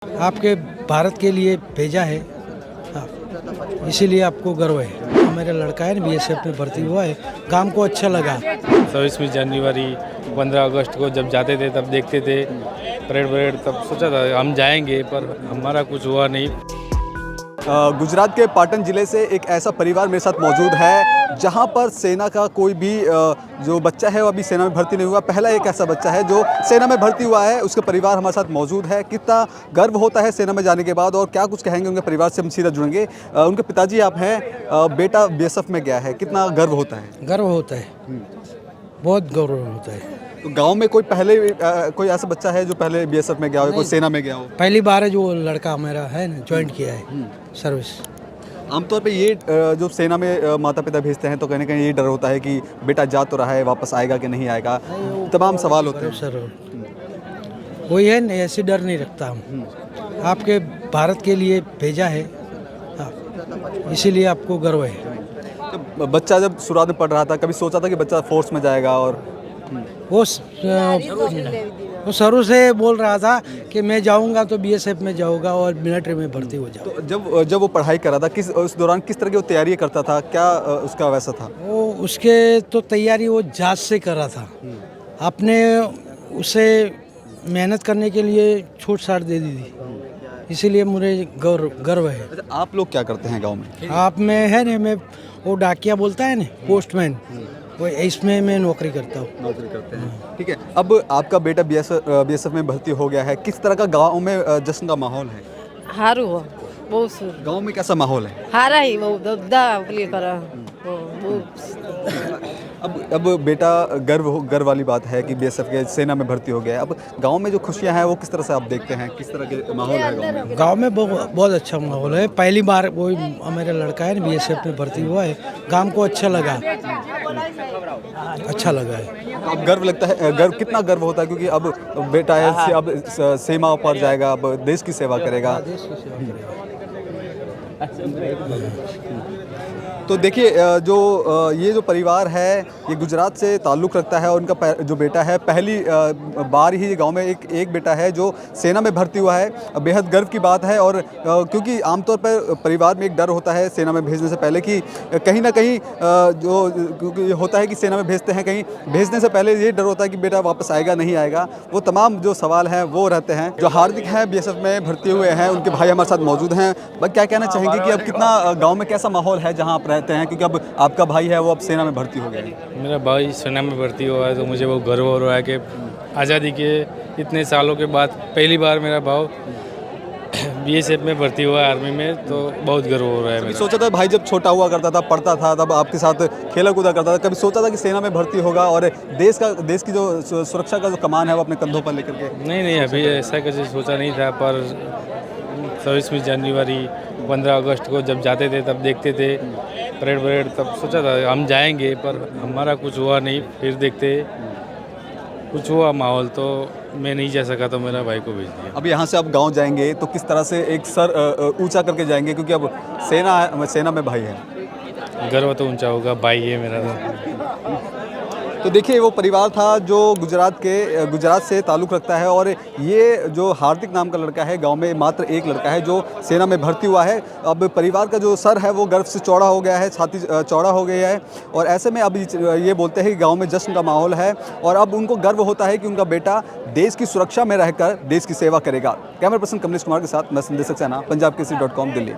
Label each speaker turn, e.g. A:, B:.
A: आपके भारत के लिए भेजा है। हाँ, इसीलिए आपको गर्व है। मेरा लड़का है ना बीएसएफ में भर्ती हुआ है, काम को अच्छा लगा।
B: 26 जनवरी 15 अगस्त को जब जाते थे तब देखते थे परेड तब सोचा था हम जाएंगे, पर हमारा कुछ हुआ नहीं।
C: गुजरात के पाटन ज़िले से एक ऐसा परिवार मेरे साथ मौजूद है जहां पर सेना का कोई भी जो बच्चा है वो अभी सेना में भर्ती नहीं हुआ। पहला एक ऐसा बच्चा है जो सेना में भर्ती हुआ है, उसके परिवार हमारे साथ मौजूद है। कितना गर्व होता है सेना में जाने के बाद और क्या कुछ कहेंगे उनके परिवार से हम सीधा जुड़ेंगे। उनके पिताजी आप हैं, बेटा बीएसएफ में गया है, कितना गर्व होता है?
A: गर्व होता है, बहुत गौरव होता है।
C: तो गाँव में कोई पहले कोई ऐसा बच्चा है जो पहले बीएसएफ में गया हो, कोई सेना में गया हो?
A: पहली बार है जो लड़का मेरा है ना ज्वाइन किया है सर्विस।
C: आमतौर पे ये जो सेना में माता पिता भेजते हैं तो कहीं ना कहीं ये डर होता है कि बेटा जा तो रहा है, वापस आएगा कि नहीं आएगा, तमाम सवाल होते हैं।
A: सर वही है ना, ऐसी डर नहीं रखता हम। आपके भारत के लिए भेजा है। हाँ, इसीलिए आपको गर्व है।
C: तो बच्चा जब शुरुआत में पढ़ रहा था, कभी सोचा था कि बच्चा फोर्स में जाएगा? और
A: वो शुरू से बोल रहा था कि मैं जाऊंगा तो बीएसएफ में जाऊंगा और मिलिट्री में भर्ती हो जाऊंगा।
C: तो जब वो पढ़ाई कर रहा था, उस दौरान किस तरह की वो तैयारी करता था, क्या उसका वैसा था?
A: वो उसके तो तैयारी वो जांच से कर रहा था। आपने उसे मेहनत करने के लिए छूट छाट दे दी थी, इसीलिए मुझे गर्व है।
C: अच्छा, आप लोग क्या करते हैं गांव में?
A: आप में है ना, मैं वो डाकिया बोलता है ना, पोस्टमैन, वो इसमें मैं नौकरी करता हूँ।
C: नौकरी करते हैं, ठीक है। अब आपका बेटा बीएसएफ में भर्ती हो गया है, किस तरह का गांव में जश्न का माहौल है?
D: हारू हो बहुत
C: गांव में कैसा माहौल है?
D: हारा ही बहुत दद्दा बोली करा
C: अब बेटा गर्व वाली बात है कि बीएसएफ के सेना में भर्ती हो गया है। अब गांव में जो खुशियां हैं वो किस तरह से आप देखते हैं, किस तरह के माहौल है गांव में?
A: गांव में बहुत अच्छा माहौल है। पहली बार वो मेरा लड़का है ना बीएसएफ में भर्ती हुआ है, काम को अच्छा लगा, अच्छा लगा है।
C: अब गर्व लगता है, कितना गर्व होता है क्योंकि अब बेटा है, अब सीमा पर जाएगा, अब देश की सेवा करेगा। तो देखिए ये जो परिवार है ये गुजरात से ताल्लुक़ रखता है और उनका जो बेटा है पहली बार ही गांव में एक बेटा है जो सेना में भर्ती हुआ है। बेहद गर्व की बात है। और क्योंकि आमतौर पर परिवार में एक डर होता है सेना में भेजने से पहले कि कहीं ना कहीं क्योंकि होता है कि सेना में भेजते हैं, कहीं भेजने से पहले ये डर होता है कि बेटा वापस आएगा नहीं आएगा, वो तमाम जो सवाल हैं वो रहते हैं। जो हार्दिक हैं बीएसएफ में भर्ती हुए हैं, उनके भाई हमारे साथ मौजूद हैं। बस क्या कहना चाहेंगे कि अब कितना गाँव में कैसा माहौल है जहाँ आप रहते हैं, क्योंकि अब आपका भाई है वो अब सेना में भर्ती हो गया है?
B: मेरा भाई सेना में भर्ती हुआ है तो मुझे बहुत गर्व हो रहा है कि आज़ादी के इतने सालों के बाद पहली बार मेरा भाव बीएसएफ में भर्ती हुआ है आर्मी में, तो बहुत गर्व हो रहा है मेरा।
C: सोचा था भाई जब छोटा हुआ करता था, पढ़ता था, तब आपके साथ खेला कूदा करता था, कभी सोचा था कि सेना में भर्ती होगा और देश की जो सुरक्षा का जो कमान है वो अपने कंधों पर लेकर के?
B: नहीं, अभी ऐसा कुछ सोचा नहीं था, पर 26 जनवरी 15 अगस्त को जब जाते थे तब देखते थे परेड तब सोचा था हम जाएंगे, पर हमारा कुछ हुआ नहीं। फिर देखते कुछ हुआ माहौल, तो मैं नहीं जा सका तो मेरा भाई को भेज दिया।
C: अब यहाँ से आप गांव जाएंगे तो किस तरह से एक सर ऊंचा करके जाएंगे, क्योंकि अब सेना में भाई है?
B: गर्व तो ऊंचा होगा, भाई है मेरा
C: तो देखिए वो परिवार था जो गुजरात से ताल्लुक़ रखता है और ये जो हार्दिक नाम का लड़का है, गांव में मात्र एक लड़का है जो सेना में भर्ती हुआ है। अब परिवार का जो सर है वो गर्व से चौड़ा हो गया है, छाती चौड़ा हो गया है और ऐसे में अब ये बोलते हैं कि गांव में जश्न का माहौल है और अब उनको गर्व होता है कि उनका बेटा देश की सुरक्षा में रहकर देश की सेवा करेगा। कैमरा पर्सन कमलेश कुमार के साथ मैं संदेशक सैना, पंजाब केसरी.com, दिल्ली।